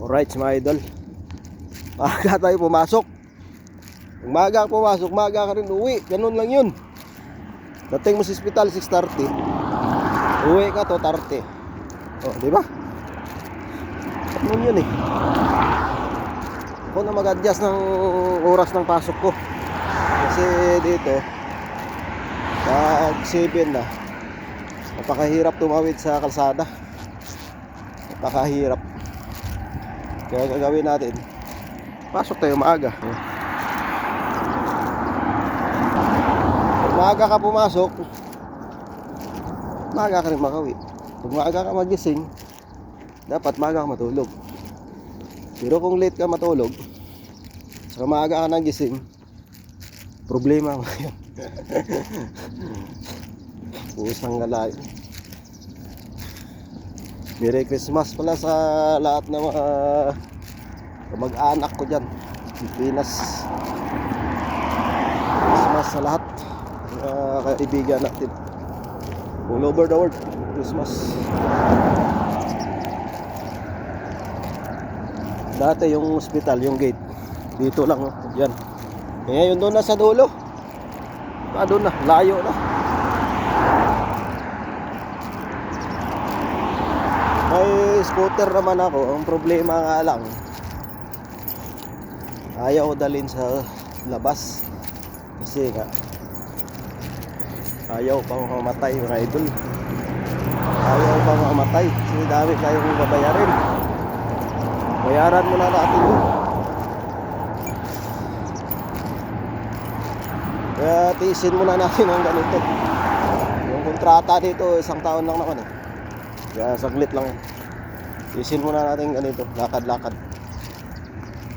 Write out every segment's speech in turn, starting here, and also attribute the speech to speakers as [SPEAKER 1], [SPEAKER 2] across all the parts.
[SPEAKER 1] Alright mga idol, maaga tayo pumasok. Kung maaga pumasok, maaga ka rin uwi. Ganun lang yun. Dating mo sa hospital 6:30, uwi ka 2:30. O, di ba? Ganun yun eh. Ako na mag-adjust ng oras ng pasok ko. Kasi dito pag 7 na, napakahirap tumawid sa kalsada. Napakahirap. Kaya gagawin natin, pasok tayo maaga. Pag maaga ka pumasok, maaga ka rin makauwi. Pag maaga ka magising, dapat maaga ka matulog. Pero kung late ka matulog, saka maaga ka nagising, problema mo yun. Pusang galay. Merry Christmas pala sa lahat ng mga kamag-anak ko dyan Pilipinas. Christmas sa lahat kaibigan natin all over the world. Christmas. Dati yung hospital, yung gate dito lang, yan. Ngayon doon na sa dulo. Doon na, layo na. May scooter naman ako. Ang problema nga lang, ayaw dalhin sa labas kasi nga ayaw pang mamatay mga idol. Ayaw pang mamatay kasi dami tayong babayarin. Bayaran muna natin yun. Kaya tiisin muna natin ang ganito. Yung kontrata dito 1 taon lang naman eh. Kaya saglit lang yan. Tiisin muna natin ganito, lakad-lakad.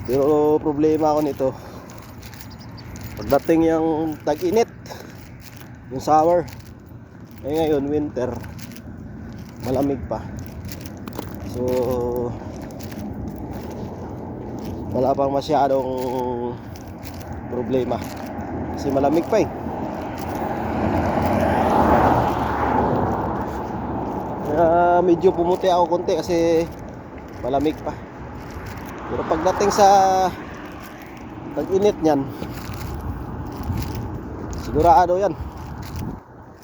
[SPEAKER 1] Pero problema ako nito, pagdating yung tag-init, yung summer, eh ngayon winter, malamig pa. So wala pang masyadong problema kasi malamig pa eh. Medyo pumuti ako konti kasi malamig pa. Pero pagdating sa tag-init niyan, sigurado yan,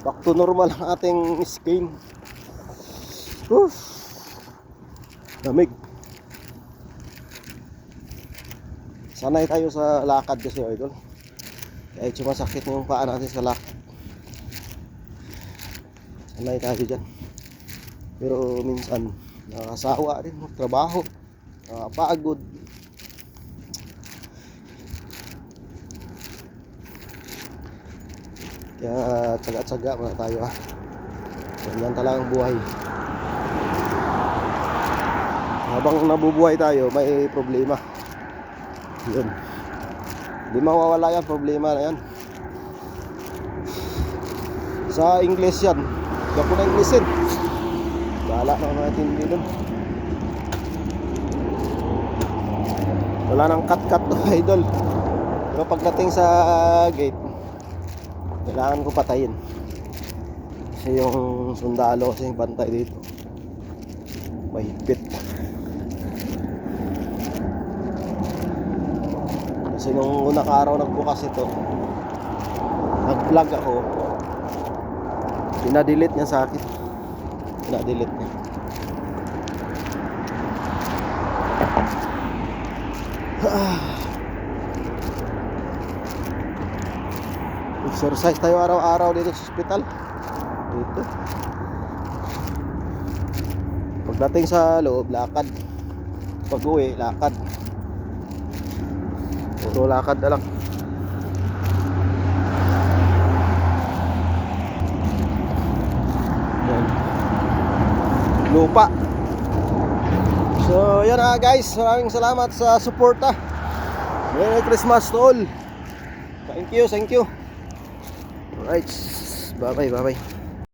[SPEAKER 1] back to normal ang ating skin. Lamig. Sanay tayo sa lakad kasi idol. Kahit sumasakit yung paa natin sa lakad, sanay tayo dyan. Pero minsan nakakasawa rin magtrabaho, nakakapagod. Kaya tsaga-tsaga muna tayo ha. Ganyan talagang buhay. Habang nabubuhay tayo, may problema. Yun, di mawawala yan, problema na yan. Sa English yan, huwag ko na Englishin. Bahala na natin din. Wala nang cut-cut to idol. Pero pagdating sa gate, kailangan ko patayin. Kasi yung sundalo kasi yung bantay dito mahigpit. Kasi nung unang araw nagbukas ito, nag-vlog ako, pinadelete niya sa akin. Pinadelete niya. Exercise tayo araw-araw dito sa hospital. Dito. Pagdating sa loob, lakad. Pag-uwi, lakad. Puro lakad na lang. Yan. Lupa. So yan na guys, maraming salamat sa suporta. Merry Christmas to all. Thank you. Alright, bye bye.